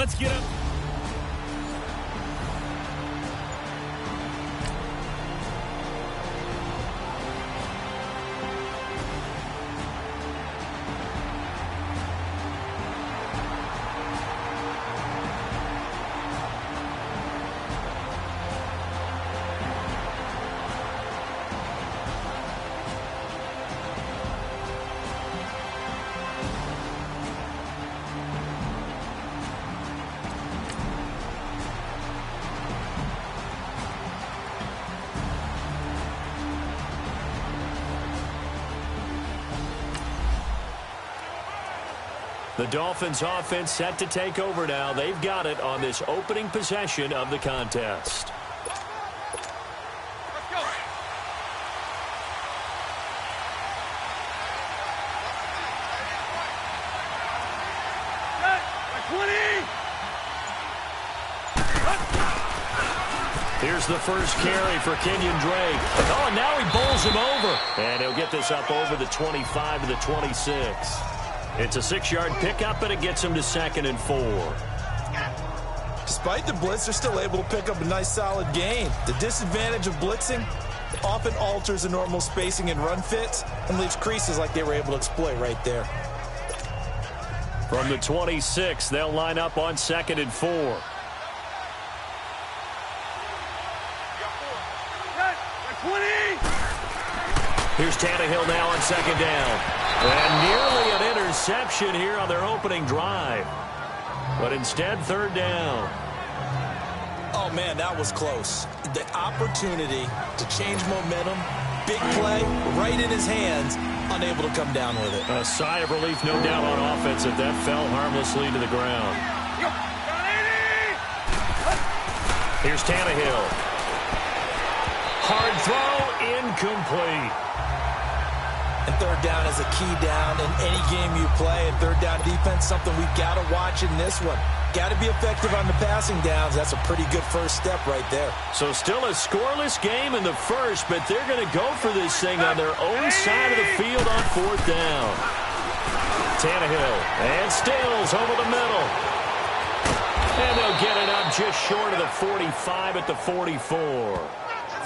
Let's get him. The Dolphins offense set to take over now. They've got it on this opening possession of the contest. Let's go. Here's the first carry for Kenyon Drake. Oh, and now he bowls him over. And he'll get this up over the 25 to the 26. It's a 6-yard pickup, and it gets him to 2nd and 4. Despite the blitz, they're still able to pick up a nice, solid gain. The disadvantage of blitzing often alters the normal spacing and run fits and leaves creases like they were able to exploit right there. From the 26, they'll line up on 2nd and 4. Here's Tannehill now on 2nd down. And nearly an interception here on their opening drive. But instead, 3rd down. Oh, man, that was close. The opportunity to change momentum, big play, right in his hands, unable to come down with it. A sigh of relief, no doubt, on offense if that fell harmlessly to the ground. Here's Tannehill. Hard throw, incomplete. And 3rd down is a key down in any game you play. And 3rd down defense, something we've got to watch in this one. Got to be effective on the passing downs. That's a pretty good first step right there. So still a scoreless game in the first, but they're going to go for this thing on their own side of the field on 4th down. Tannehill and Stills over the middle. And they'll get it up just short of the 45 at the 44.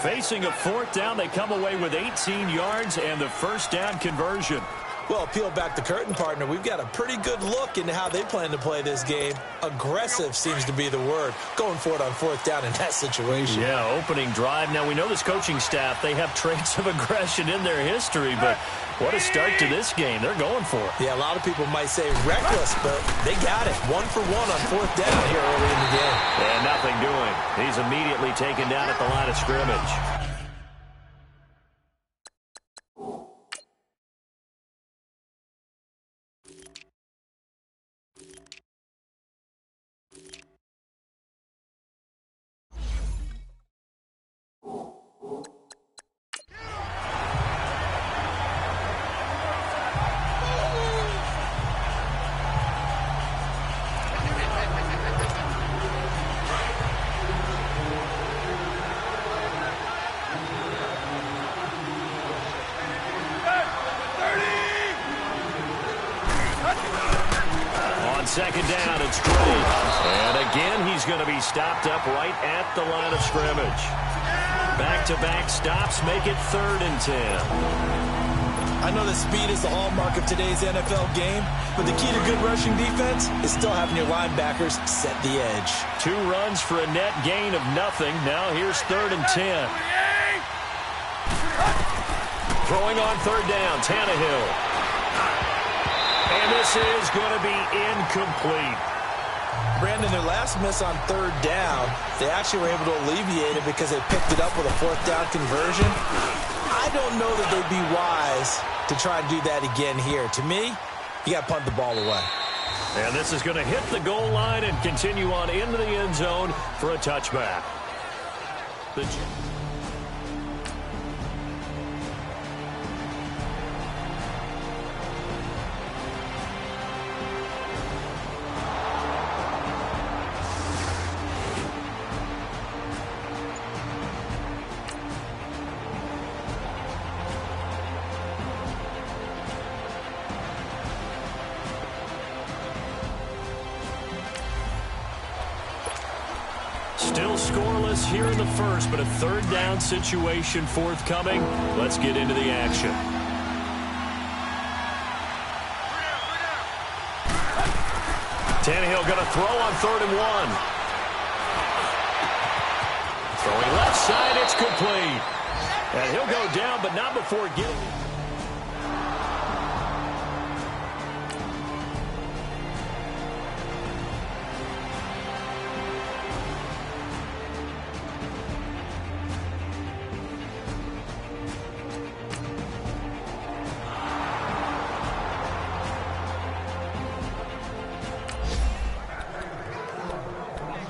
Facing a 4th down, they come away with 18 yards and the first down conversion. Well, peel back the curtain, partner. We've got a pretty good look into how they plan to play this game. Aggressive seems to be the word. Going for it on 4th down in that situation. Yeah, opening drive. Now, we know this coaching staff, they have traits of aggression in their history, but what a start to this game. They're going for it. Yeah, a lot of people might say reckless, but they got it. 1 for 1 on 4th down here early in the game. And nothing doing. He's immediately taken down at the line of scrimmage. On 2nd down, it's Drake. And again, he's going to be stopped up right at the line of scrimmage. Back-to-back stops make it 3rd and 10. I know that speed is the hallmark of today's NFL game, but the key to good rushing defense is still having your linebackers set the edge. 2 runs for a net gain of nothing. Now here's 3rd and 10. Throwing on 3rd down, Tannehill. And this is going to be incomplete. Brandon, their last miss on 3rd down, they actually were able to alleviate it because they picked it up with a 4th down conversion. I don't know that they'd be wise to try and do that again here. To me, you got to punt the ball away. And this is going to hit the goal line and continue on into the end zone for a touchback. Still scoreless here in the first, but a third down situation forthcoming. Let's get into the action. Tannehill going to throw on 3rd and 1. Throwing left side, it's complete. And he'll go down, but not before getting it.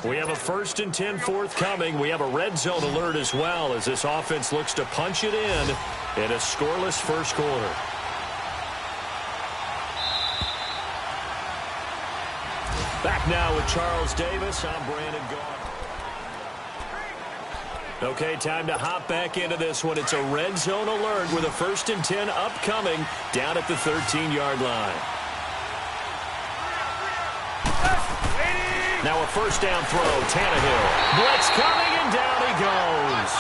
We have a 1st and 10 forthcoming. We have a red zone alert as well as this offense looks to punch it in a scoreless first quarter. Back now with Charles Davis. I'm Brandon Gaughan. Okay, time to hop back into this one. It's a red zone alert with a 1st and 10 upcoming down at the 13-yard line. Now a 1st down throw, Tannehill. Blitz coming, and down he goes.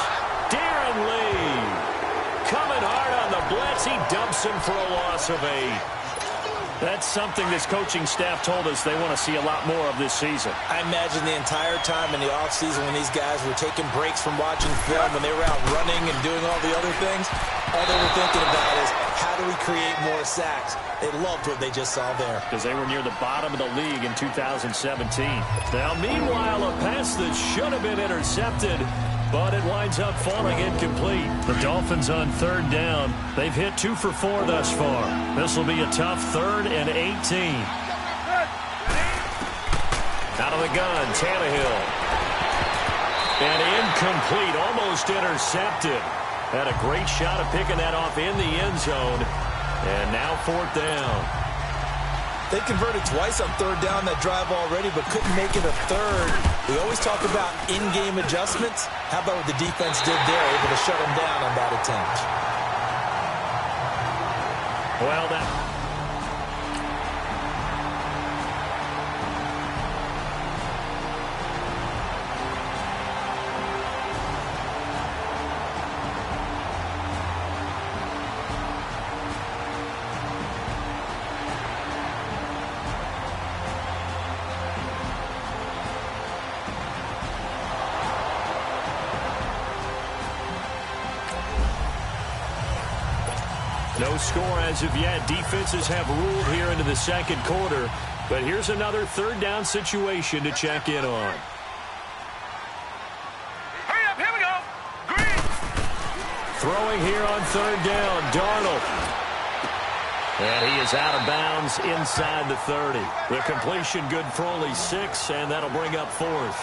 Darren Lee coming hard on the blitz. He dumps him for a loss of 8. That's something this coaching staff told us they want to see a lot more of this season. I imagine the entire time in the offseason when these guys were taking breaks from watching film, when they were out running and doing all the other things, all they were thinking about is, how do we create more sacks? They loved what they just saw there. Because they were near the bottom of the league in 2017. Now, meanwhile, a pass that should have been intercepted, but it winds up falling incomplete. The Dolphins on 3rd down. They've hit 2 for 4 thus far. This will be a tough 3rd and 18. Out of the gun, Tannehill. And incomplete, almost intercepted. Had a great shot of picking that off in the end zone. And now 4th down. They converted twice on 3rd down that drive already, but couldn't make it a 3rd. We always talk about in-game adjustments. How about what the defense did there, able to shut them down on that attempt? Well, that... No score as of yet. Defenses have ruled here into the 2nd quarter. But here's another 3rd down situation to check in on. Hurry up, here we go. Green. Throwing here on 3rd down, Darnold. And he is out of bounds inside the 30. The completion good for only 6, and that'll bring up 4th.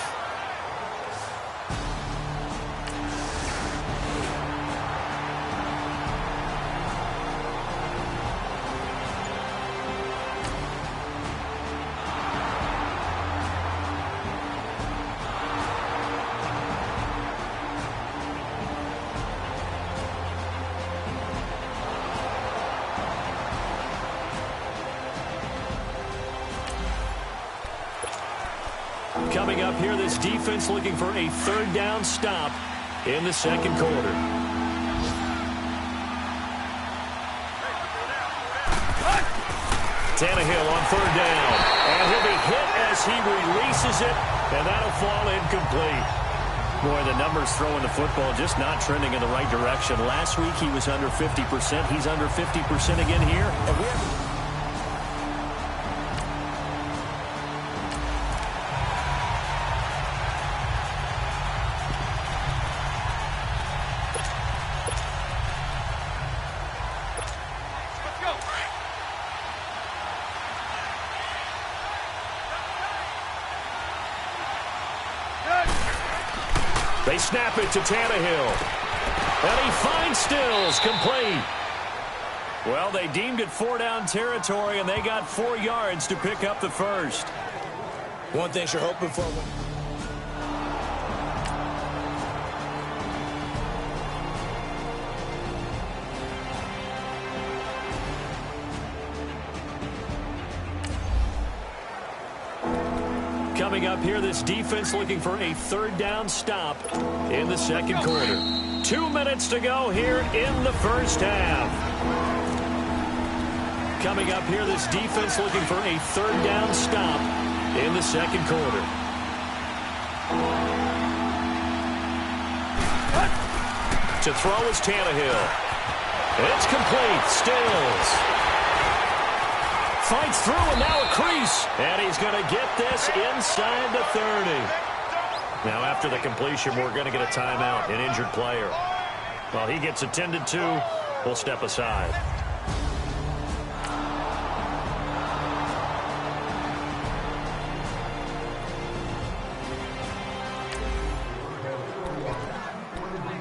Coming up here, this defense looking for a 3rd down stop in the 2nd quarter. Tannehill on 3rd down. And he'll be hit as he releases it, and that'll fall incomplete. Boy, the numbers throwing the football just not trending in the right direction. Last week he was under 50%. He's under 50% again here. And we have... They snap it to Tannehill. And he finds Stills, complete. Well, they deemed it 4-down territory, and they got 4 yards to pick up the 1st. One thing you're hoping for... Coming up here, this defense looking for a third down stop in the second quarter. 2 minutes to go here in the first half. Coming up here, this defense looking for a third down stop in the second quarter. To throw is Tannehill. It's complete. Stills. Fights through, and now a crease. And he's going to get this inside the 30. Now, after the completion, we're going to get a timeout, an injured player. While he gets attended to, we'll step aside.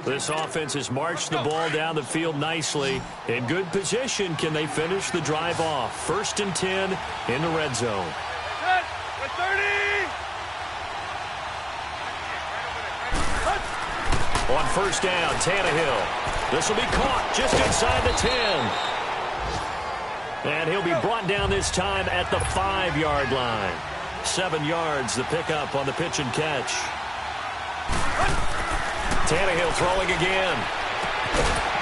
This offense has marched the ball down the field nicely. In good position, can they finish the drive off? 1st and 10 in the red zone. With 30. On 1st down, Tannehill. This will be caught just inside the 10. And he'll be brought down this time at the 5-yard line. 7 yards, the pickup on the pitch and catch. Tannehill throwing again.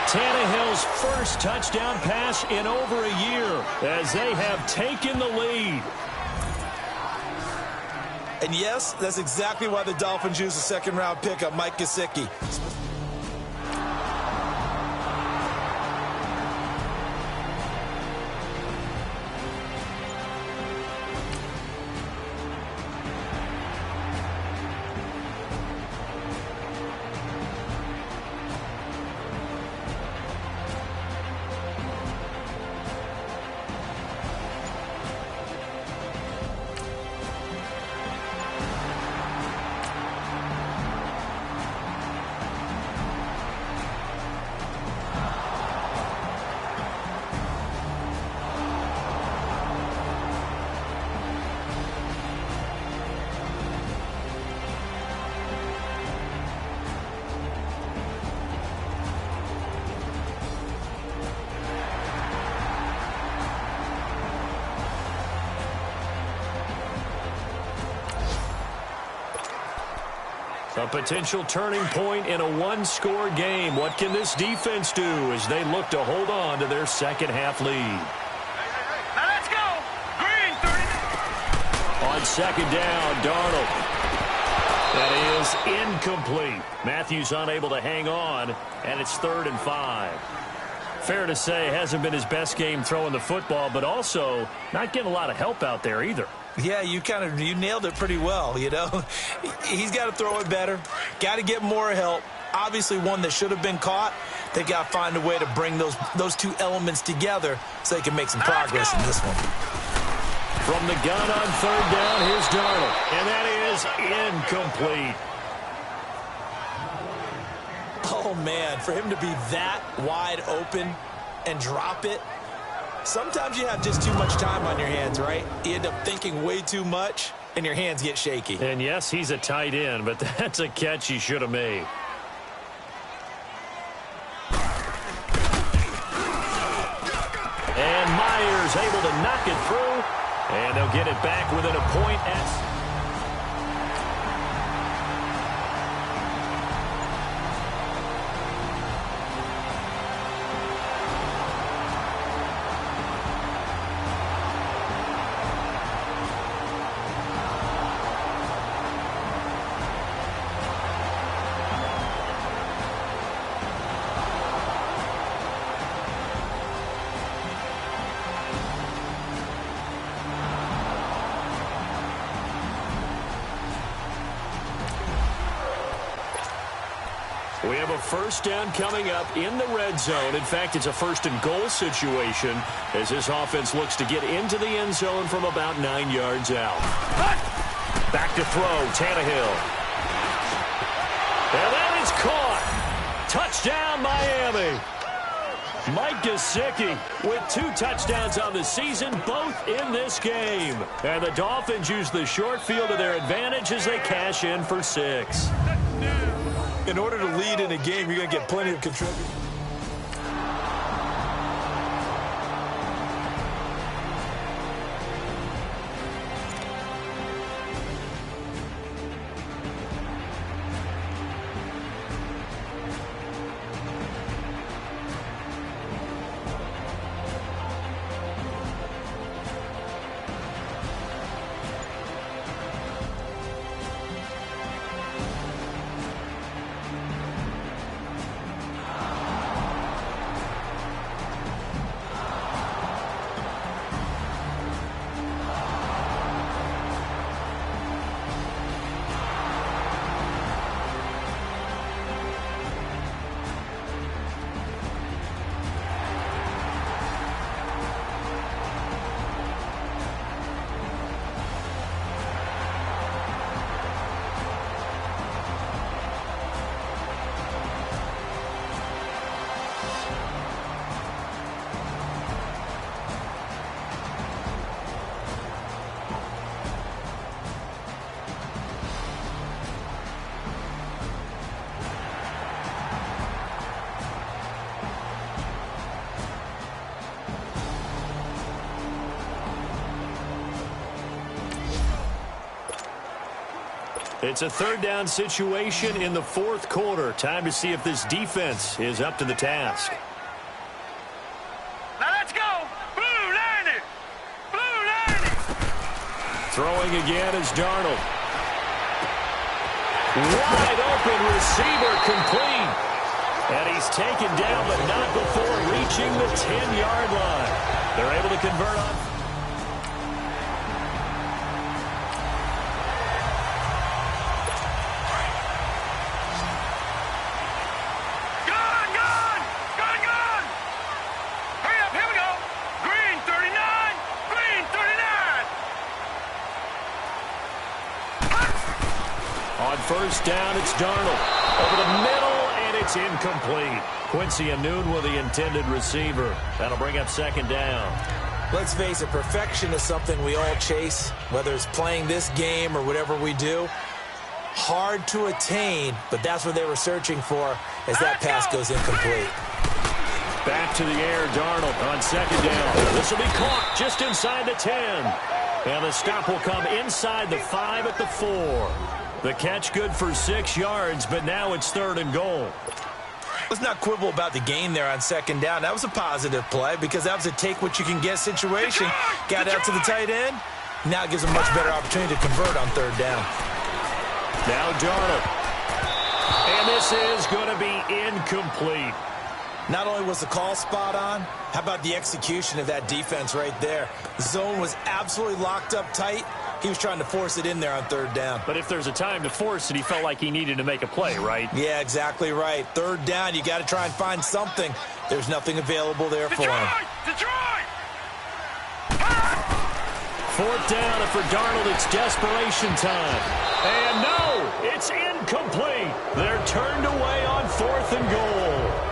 Tannehill's first touchdown pass in over a year as they have taken the lead. And yes, that's exactly why the Dolphins used the second-round pickup, Mike Gesicki. A potential turning point in a one-score game. What can this defense do as they look to hold on to their second-half lead? Now let's go. Green, 30. On 2nd down, Darnold. That is incomplete. Matthews unable to hang on, and it's 3rd and 5. Fair to say, hasn't been his best game throwing the football, but also not getting a lot of help out there either. Yeah, you nailed it pretty well, you know. He's got to throw it better, got to get more help. Obviously one that should have been caught. They got to find a way to bring those two elements together so they can make some progress in this one. From the gun on 3rd down, here's Darnold. And that is incomplete. Oh, man, for him to be that wide open and drop it, sometimes you have just too much time on your hands, right? You end up thinking way too much, and your hands get shaky. And, yes, he's a tight end, but that's a catch he should have made. And Myers able to knock it through, and they'll get it back within a point at... We have a 1st down coming up in the red zone. In fact, it's a 1st and goal situation as this offense looks to get into the end zone from about 9 yards out. Back to throw, Tannehill. And that is caught. Touchdown, Miami. Mike Gesicki with 2 touchdowns on the season, both in this game. And the Dolphins use the short field to their advantage as they cash in for 6. In order to lead in a game, you're going to get plenty of contributors. It's a third down situation in the fourth quarter. Time to see if this defense is up to the task. Now let's go. Blue 90. Blue 90. Throwing again is Darnold. Wide open receiver complete. And he's taken down, but not before reaching the 10-yard line. They're able to convert on. First down, it's Darnold. Over the middle, and it's incomplete. Quincy Anoon with the intended receiver. That'll bring up second down. Let's face it, perfection is something we all chase, whether it's playing this game or whatever we do. Hard to attain, but that's what they were searching for as that pass goes incomplete. Back to the air, Darnold on second down. This will be caught just inside the 10. And the stop will come inside the 5 at the 4. The catch good for 6 yards, but now it's third and goal. Let's not quibble about the gain there on second down. That was a positive play because that was a take-what-you-can-get situation. Got out to the tight end. Now it gives them a much better opportunity to convert on third down. Now Darnold. And this is going to be incomplete. Not only was the call spot on, how about the execution of that defense right there? The zone was absolutely locked up tight. He was trying to force it in there on third down. But if there's a time to force it, he felt like he needed to make a play, right? Yeah, exactly right. Third down, you got to try and find something. There's nothing available there for him. Detroit! Fourth down, and for Darnold, it's desperation time. And no, it's incomplete. They're turned away on fourth and goal.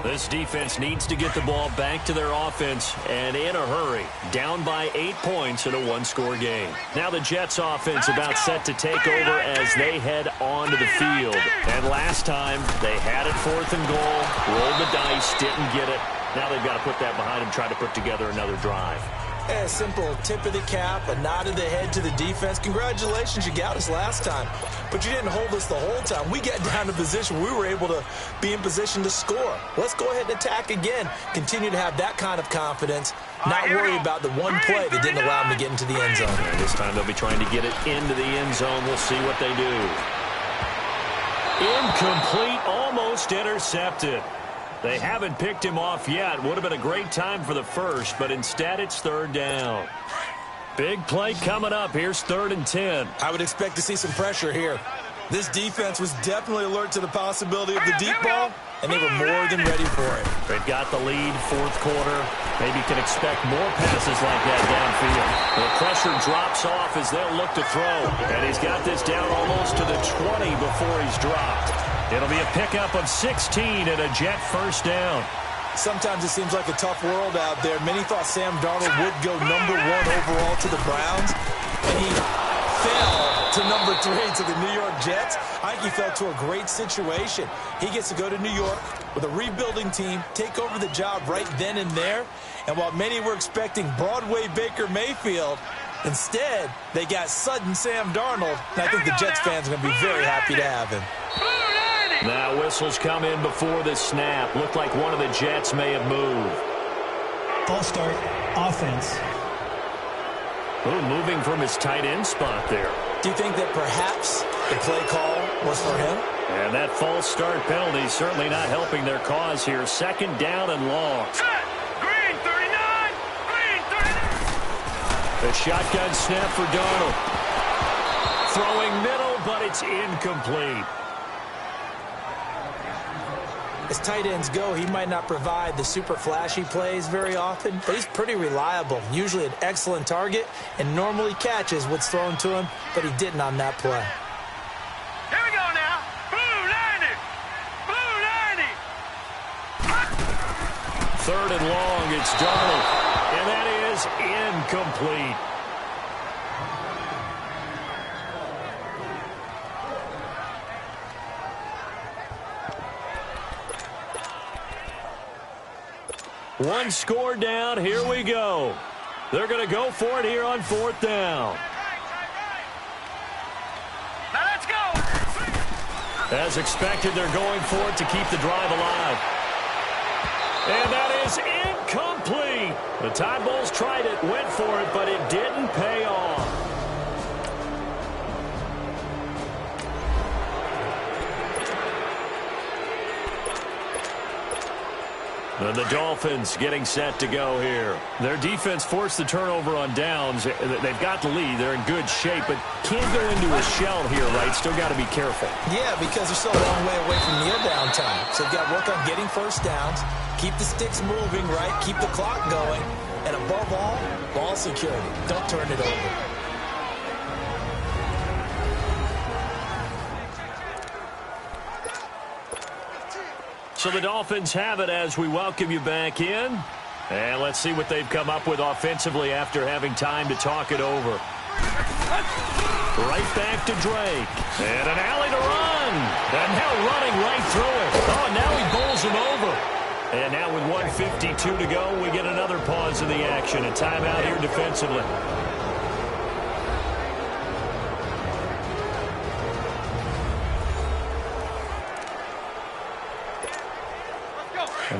This defense needs to get the ball back to their offense, and in a hurry. Down by 8 points in a one-score game. Now the Jets offense about set to take over as they head onto the field. And last time, they had it fourth and goal, rolled the dice, didn't get it. Now they've got to put that behind them, try to put together another drive. A simple tip of the cap, a nod of the head to the defense. Congratulations, you got us last time. But you didn't hold us the whole time. We got down to position. We were able to be in position to score. Let's go ahead and attack again. Continue to have that kind of confidence. Not worry about the one play that didn't allow them to get into the end zone. And this time they'll be trying to get it into the end zone. We'll see what they do. Incomplete, almost intercepted. They haven't picked him off yet. Would have been a great time for the first, but instead it's third down. Big play coming up. Here's 3rd and 10. I would expect to see some pressure here. This defense was definitely alert to the possibility of the deep ball, and they were more than ready for it. They've got the lead, fourth quarter. Maybe can expect more passes like that downfield. The pressure drops off as they'll look to throw, and he's got this down almost to the 20 before he's dropped. It'll be a pickup of 16 and a Jet first down. Sometimes it seems like a tough world out there. Many thought Sam Darnold would go number 1 overall to the Browns, and he fell to number 3 to the New York Jets. I think he fell to a great situation. He gets to go to New York with a rebuilding team, take over the job right then and there. And while many were expecting Broadway Baker Mayfield, instead, they got sudden Sam Darnold, and I think the Jets fans are going to be very happy to have him. Now whistles come in before the snap. Looked like one of the Jets may have moved. False start, offense. Oh, moving from his tight end spot there. Do you think that perhaps the play call was for him? And that false start penalty certainly not helping their cause here. Second down and long. Green 39! Green 39! The shotgun snap for Darnold. Throwing middle, but it's incomplete. As tight ends go, he might not provide the super flashy plays very often, but he's pretty reliable. Usually an excellent target and normally catches what's thrown to him, but he didn't on that play. Here we go now. Blue 90! Blue 90! 3rd and long. It's Darnold. And that is incomplete. One score down. Here we go. They're going to go for it here on 4th down. Now let's go. As expected, they're going for it to keep the drive alive. And that is incomplete. The Tide Bulls tried it, went for it, but it didn't pay off. And the Dolphins getting set to go here. Their defense forced the turnover on downs. They've got the lead. They're in good shape, but can't go into a shell here, right? Still got to be careful. Yeah, because they're still a long way away from near downtime. So you've got to work on getting first downs, keep the sticks moving, right? Keep the clock going. And above all, ball security. Don't turn it over. So the Dolphins have it as we welcome you back in. And let's see what they've come up with offensively after having time to talk it over. Right back to Drake. And an alley to run. And now running right through it. Oh, and now he bowls him over. And now with 1:52 to go, we get another pause in the action. A timeout here defensively.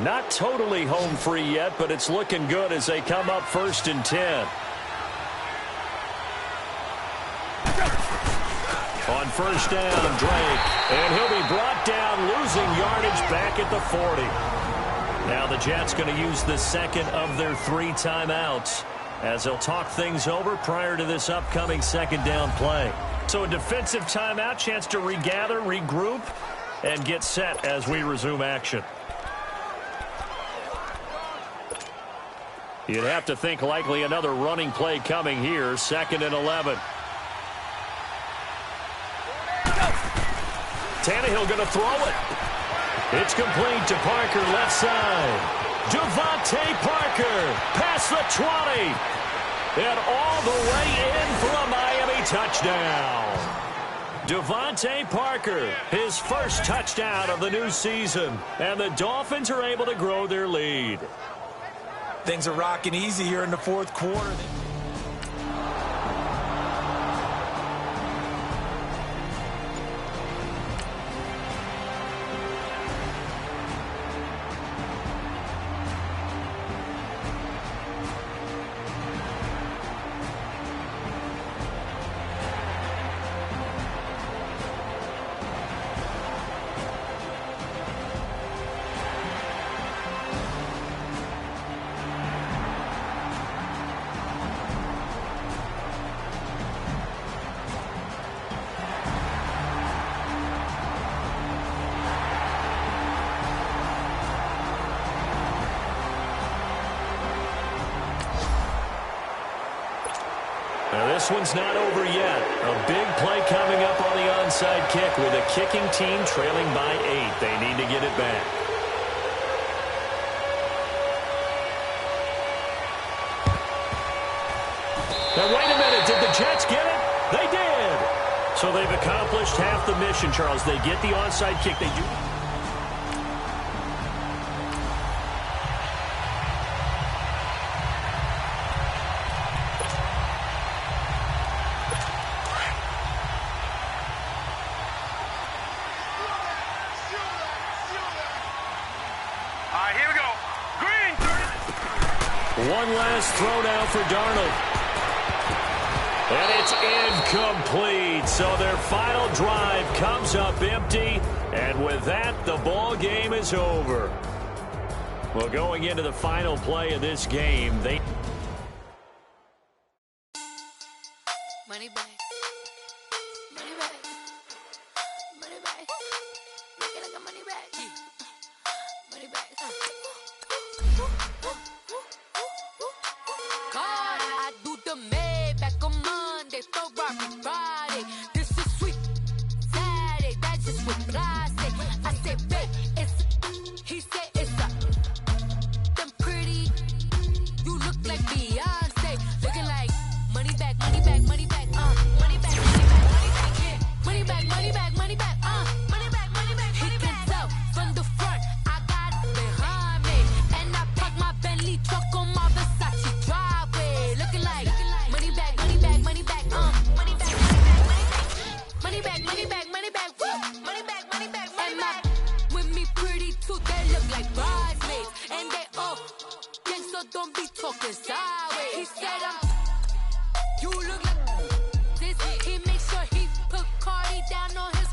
Not totally home free yet, but it's looking good as they come up 1st and 10. On 1st down, Drake. And he'll be brought down, losing yardage back at the 40. Now the Jets going to use the 2nd of their 3 timeouts as they'll talk things over prior to this upcoming 2nd down play. So a defensive timeout, chance to regather, regroup, and get set as we resume action. You'd have to think likely another running play coming here. 2nd and 11. Tannehill going to throw it. It's complete to Parker, left side. Devontae Parker past the 20. And all the way in for a Miami touchdown. Devontae Parker, his first touchdown of the new season. And the Dolphins are able to grow their lead. Things are rocking easy here in the 4th quarter. This one's not over yet. A big play coming up on the onside kick with a kicking team trailing by 8. They need to get it back. Now, wait a minute. Did the Jets get it? They did. So they've accomplished half the mission, Charles. They get the onside kick. They do. One last throw now for Darnold. And it's incomplete. So their final drive comes up empty. And with that, the ball game is over. Well, going into the final play of this game, they... Money back. Money back. Money back. Make it like a money back. Money back. God, I do the Maybach on Monday, Ferrari Friday. This is sweet Saturday, that's just what I say. I say, babe, it's he said it's a them look like bridesmaids. And they all gang, so don't be talking sideways. He said you look like this. He makes sure he put Cardi down on his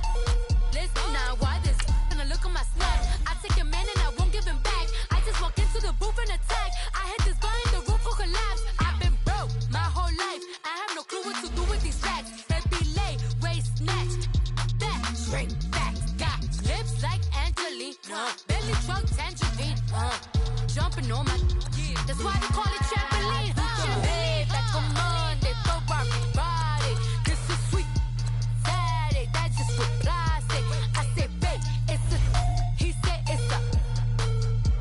list. Now why this? Gonna look at my snaps. I take a man and I won't give him back. I just walk into the booth and attack. I hit this guy in the roof will collapse. I've been broke my whole life. I have no clue what to do with these racks. That be late, waist snatched. Back, straight back. Got lips like Angelina. Belly truck tangerine. Jumping on my that's why they call it trampoline. Hey, back on Monday, throw rock body. This is sweet Saturday, that's just what plastic. I say, babe, it's a. He said it's a.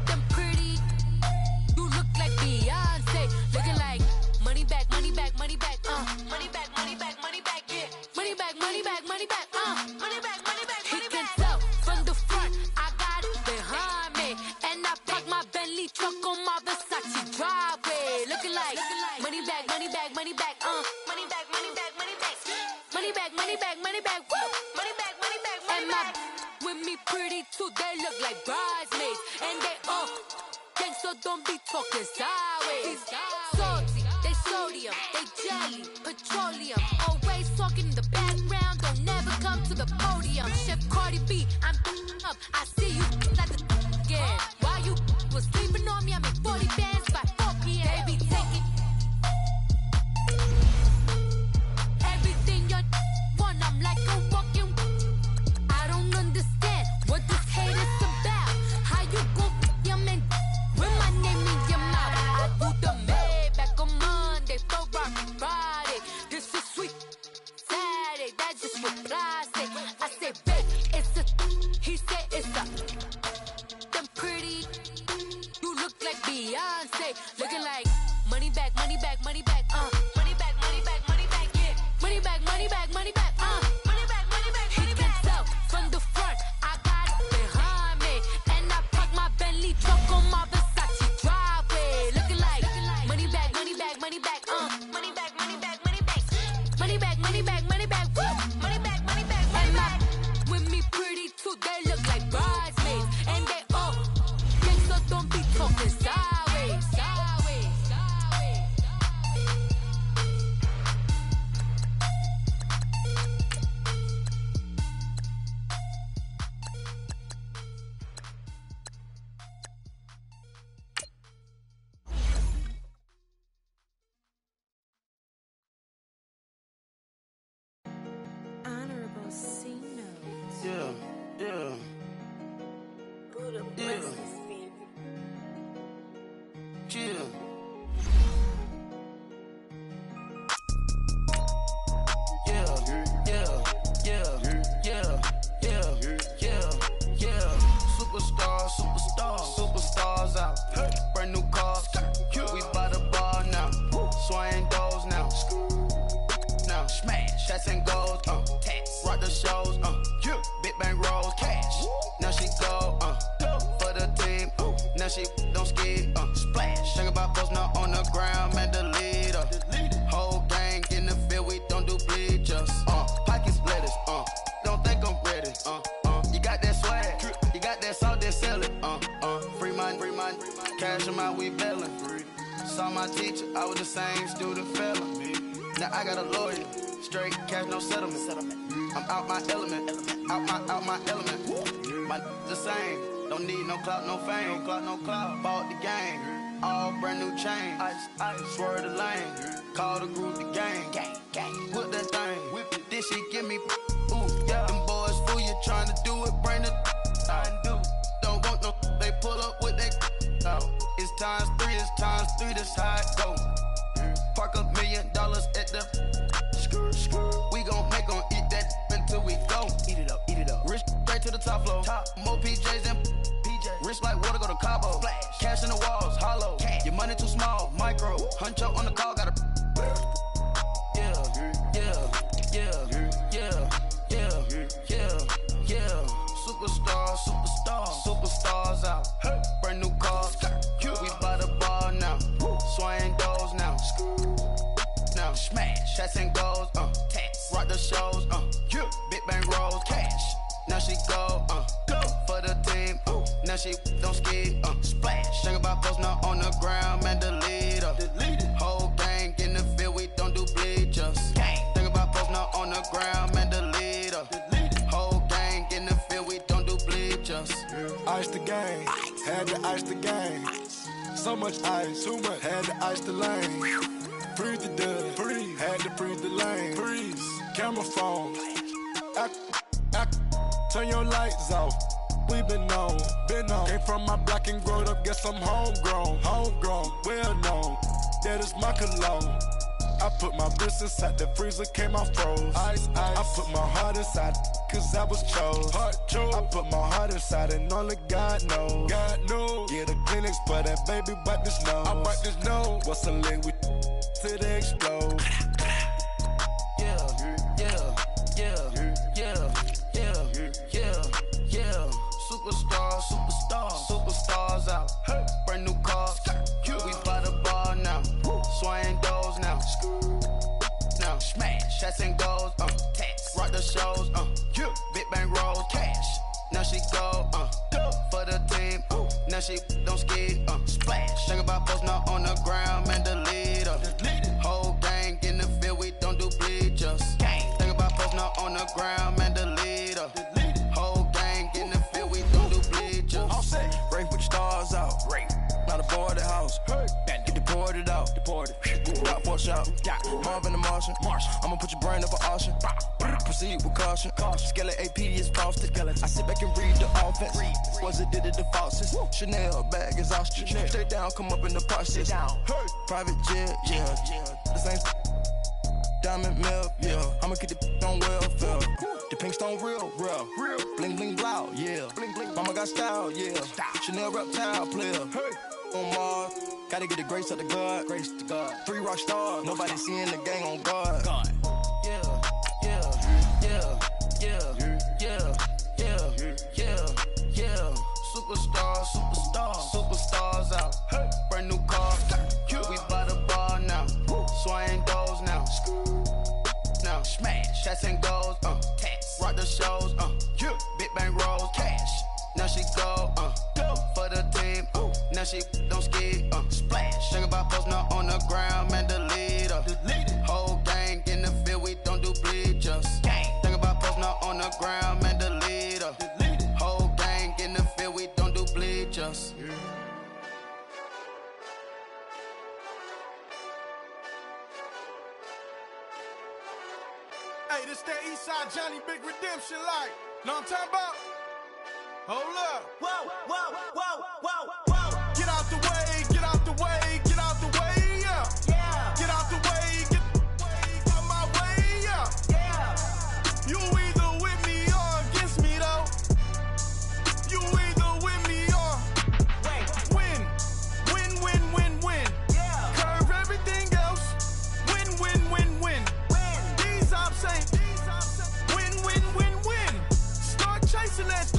Them pretty. You look like Beyonce, looking like money back, money back, money back, money back, money back, money back, yeah. Money back, money back, money back, money back, money back. He can tell from the front, I got it behind me, and I park my Bentley truck on my Versace driveway, looking like money back, money back, money back, money back, money back, money back, money back, money back, money back, woo, money back, money back, money back. With me pretty too, they look like bridesmaids, and they all gang, so don't be talking sideways. Salty, they sodium, they jelly, petroleum, always talking in the background, don't never come to the podium. Chef Cardi B, I'm up, I see you at the again. While you was sleeping on me, I make 40 bands by 4 p.m. They be taking everything you want, I'm like a walking. I don't understand what this hate is about. How you go your man with my name in your mouth? I do the Maybach on Monday, throw rock Friday. This is sweet Saturday, that's just what plastic. I say, babe, it's a. He said it's a. Them pretty. You look like Beyonce, looking like money back, money back, money back, money back, money back, money back, yeah. Money back, money back, money back, money back, money back. He can tell from the front, I got it behind me, and I park my Bentley truck on my Versace driveway, looking like money back, money back, money back, money back, money back, money back, money back, money back, money back, woo, money back, money back, money back. With me pretty too, they look like bridesmaids, and they all gang, so don't be talking sideways, sideways, sideways. Honorable C notes. Yeah, yeah, Buddha yeah, blesses me. yeah. Superstars out. Brand new cars. We by the bar now. Swaying doors now. Now smash, shots and goals. Rock the shows. Big bang rolls, cash. Now she go. For the team. Now she don't ski. Splash. Think about post now on the ground, man. The leader. Whole gang in the field. We don't do bleachers. Pockets lettuce. Don't think I'm ready. You got that swag. You got that salt, then sell it. Free mind. Cash them out, we bailin'. Saw my teacher, I was the same student fella. Now I got a lawyer, straight cash, no settlement. I'm out my element, out my element. My the same, don't need no clout, no fame. No clout. Bought the game, all brand new chain. Ice, swerve the lane, call the group the gang. Whip that thing, whip it, this shit give me. Ooh, yeah. Them boys fool you trying to do it, bring the. Don't want no, they pull up with that. It's times 3, this how it go. Park $1 million at the we gon' make 'em eat that until we go. Eat it up. Rich straight to the top floor. More PJs and rich like water, go to Cabo. Splash. Cash in the walls, hollow. Your money too small, micro. Huncho on the call, got a Superstars out. Brand new cars. We by the bar now. Swaying doors now. Now smash, shots and goals. Rock the shows. Big bang rolls, cash. Now she go. For the team. Now Now she don't ski, splash. Think about post now on the ground, man, delete her. Whole gang in the field, we don't do bleachers. Think about post now on the ground, man, delete her. Whole gang in the field, we don't do bleachers. Ice the game, had to ice the game. So much ice, too much, had to ice the lane. Freeze the dud, freeze, had to freeze the lane. Freeze, camera phone. Turn your lights off. We been on. Came from my block and growed up, guess I'm homegrown, well known. That is my cologne. I put my wrist inside the freezer, came out froze. Ice. I put my heart inside, cause I was chose. I put my heart inside and only God knows. Yeah, the clinics, but that baby wipe this nose. I wipe this nose. What's a link with till they explode? Superstars out. Brand new cars. We by the bar now. Swaying doors now. Now smash. Shots and goals. Rock the shows. Big bang rolls. Cash. Now she go. For the team. Now she don't ski. Splash. Think about post now on the ground. Man, delete her. Whole gang in the field. We don't do bleachers. Think about post now on the ground. Man, delete her. Whole gang in the field. We don't do bleachers. All set. Break with the stars out. Not aboard the house. Get deported out. Rock for a shot. Marvin the Martian. I'ma put your brain up for auction. Proceed with caution. Skeleton AP is frosted. I sit back and read the offense. Was it did it the faucets? Chanel bag is ostrich. Stay down, come up in the process. Private jet, yeah. The same diamond milk, yeah. I'ma keep the on welfare. The pink stone real. Bling bling blow, yeah. Mama got style, yeah. Chanel reptile player. On Mars, gotta get the grace of the God. 3 rock stars, nobody seeing the gang on guard. Superstars out. Brand new car. We by the bar now. Swaying doors now. Now smash. Shots and goals. Rock the shows. Big bang rolls. Cash. Now she go. For the team. Now she don't ski. Splash. Think about post now on the ground. Man, delete her. Whole gang in the field. We don't do bleachers. Think about post now on the ground. Man, delete her. Whole gang in the field. We don't do bleachers. Hey, this that Eastside Johnny Big Redemption like. Know what I'm talking about? Hold up. Whoa. Get out the way, get out the way, get out the way, yeah. Get out the way, get out my way, yeah. You either with me or against me, though. You either with me or win. Curve everything else. Win. These ops ain't win. Start chasing that.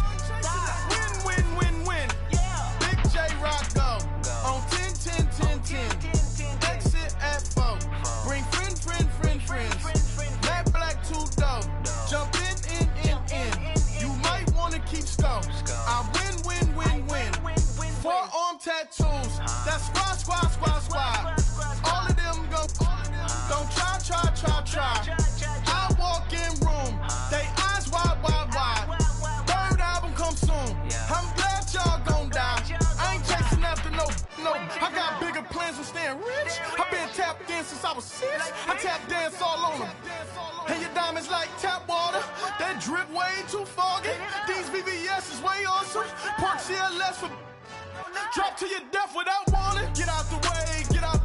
Win. Big J Rock go on 10. Exit at 4. Bring friends. Matt Black 2 dope. Jump in. You might wanna keep scope. I win. Forearm tattoos. That's squad. All of them go. Don't try. I walk in room. They eyes wide. Third album come soon. I'm glad y'all gon' die. I ain't chasing after no. I got bigger plans than staying rich. I been tapped in since I was 6. I tap dance all on them. And your diamonds like tap water. That drip way too foggy. These VVS is way awesome. Park CLS for drop to your death without warning. Get out the way, yeah. Get out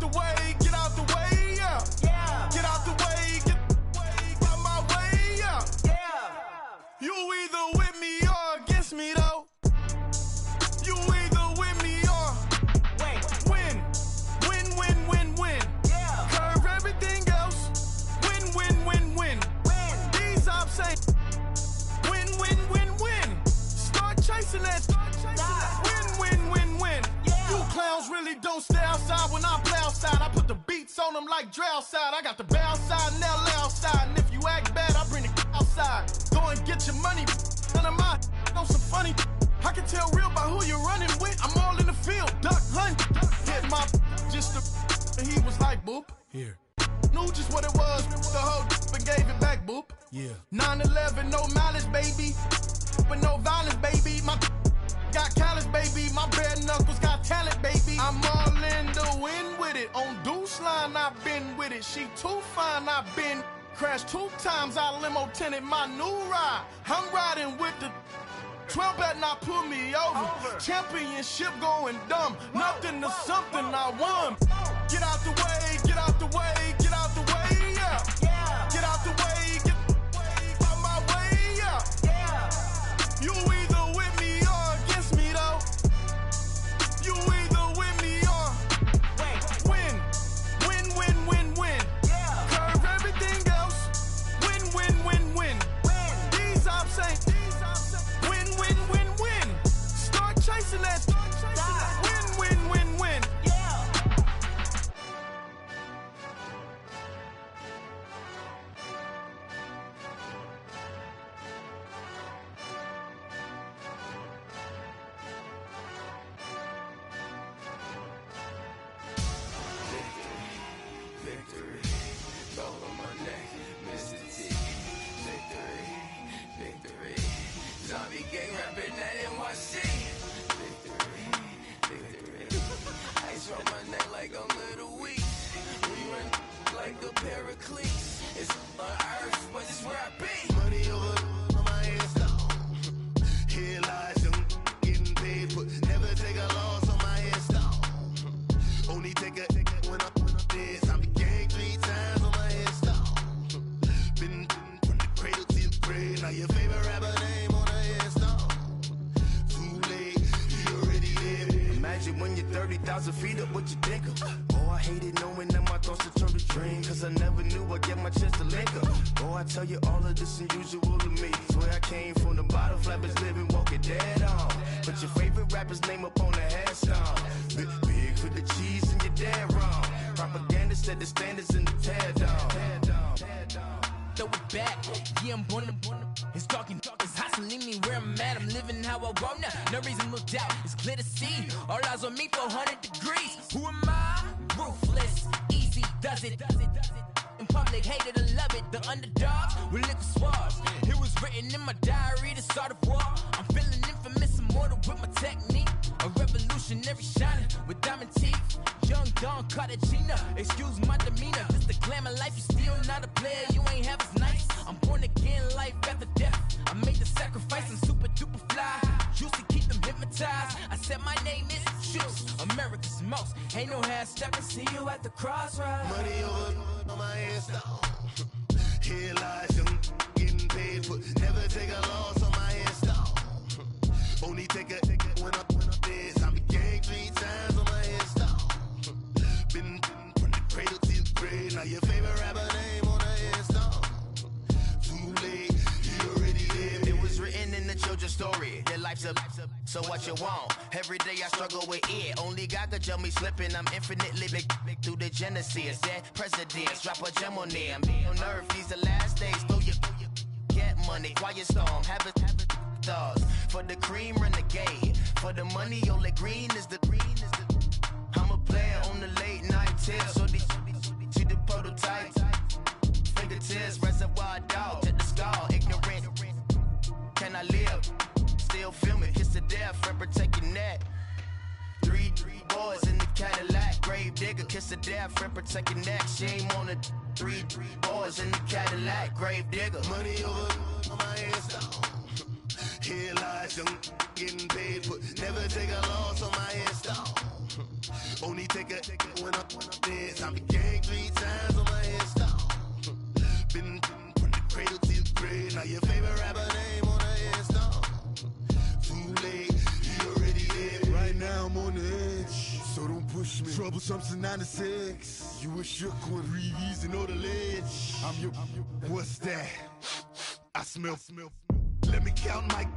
the way, get out my way, yeah. You either with me or against me, though. You either with me or win. Curve everything else. Win. These ops ain't win. Start chasing that. Win. You clowns really don't stay outside when I play outside. I put the beats on them like Dre outside. I got the bow side and LA outside. And if you act bad, I bring the outside. Go and get your money. None of my on some funny. I can tell real by who you duck hunt. Hit my just and he was like, boop. Here. Knew just what it was, the whole and gave it back, boop. Yeah. 9/11, no malice, baby, but no violence, baby. My got callous, baby. My bare knuckles got talent, baby. I'm all in the wind with it. On Deuce line, I've been with it. She too fine, I've been crashed 2 times. I limo tinted my new ride. I'm riding with the 12 better not pull me over. Championship going dumb. Nothing to something I won. Get out the way, get out the way, get out the way, yeah. Get out the way, get out my way, yeah. You either with me or against me, though. You either with me or win. Win, win, win, win. Curve everything else. Win, win, win, win. These ops ain't win, win, win, win. Start chasing that. Win, win, win, win. Feet up, what you think of? Oh, I hated knowing that my thoughts would turn to dream. Cause I never knew I'd get my chance to link up. Oh, I tell you all of this unusual to me. Swear I came from the bottom, flappers living, walking dead on. Put your favorite rapper's name up on the headstone. Big for the cheese and you're dead wrong. Propaganda set the standards in the tear down. Throw it back, yeah, I'm born to. It's talking, it's hot, so leave me where I'm at. I'm living how I want now. No reason to look doubt, it's clear to see. All eyes on me, 400 degrees. Who am I? Ruthless, easy, does it. In public, hated or love it. The underdogs with liquor swabs. It was written in my diary to start a war. I'm feeling infamous, immortal with my technique. A revolutionary shining with diamond teeth. Young Don Cartagena, excuse my demeanor. This the glamour life, you still not a player. You ain't half as nice. I'm born again, life after death. I made the sacrifice, I'm super duper fly. Used to keep them hypnotized. I said my name is Juice, America's most. Ain't no half step, I see you at the crossroads. Money over on my headstone. Here lies young, getting paid for. Never take a loss on my headstone. Only take a when I'm dead. I be gang 3 times on my headstone. Been from the cradle to the grave. Now your favorite rapper name on the headstone. Too late, you already lived. It was written in the children's story. Their life's a so what you want? Every day I struggle with it. Only God could tell me slipping. I'm infinitely big through the genesis. Dead presidents, drop a gem on them. On earth, these the last days. Throw your get money, quiet storm. Have it thoughts. For the cream, renegade. For the money, Ole Green is the. I'm a player on the late night tip. So these see the prototype. Fingertips, reservoir dog. Check the skull, ignorant. Can I live? Still film it, kiss to death, friend protect your neck. 3 boys in the Cadillac, grave digger, kiss to death, friend protect your neck. Shame on the 3 boys in the Cadillac, grave digger. Money over on my headstone. Here lies young, getting paid for. Never take a loss on my headstone. Only take a when I'm dead. I be gang 3 times on my headstone. Been from the cradle to the grave. Now your favorite rapper name on the headstone. Too late, you already lived. Right now I'm on the edge, so don't push me. Troublesome to 9 to 6. You were shook with Reeves and all the ledge. I'm your. What's that? I smell. Let me count my.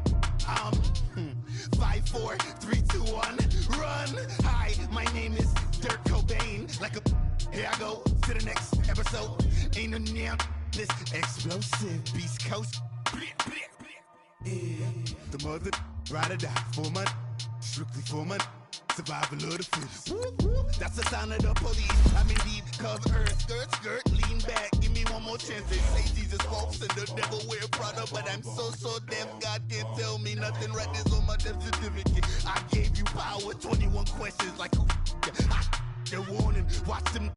5, 4, 3, 2, 1. Run. Hi, my name is Dirk Cobain. Like a. Here I go to the next episode. Ain't no damn this explosive Beast Coast. Yeah. The mother ride or die for my. Strictly for my. survival of the fittest. That's the sound of the police. I'm indeed cause earth, skirt, lean back. Give me one more chance. They say Jesus walks and the devil wear Prada, but I'm so deaf. God can't tell me nothing. Right this on my death certificate. I gave you power. 21 questions like who? The warning. Watch them.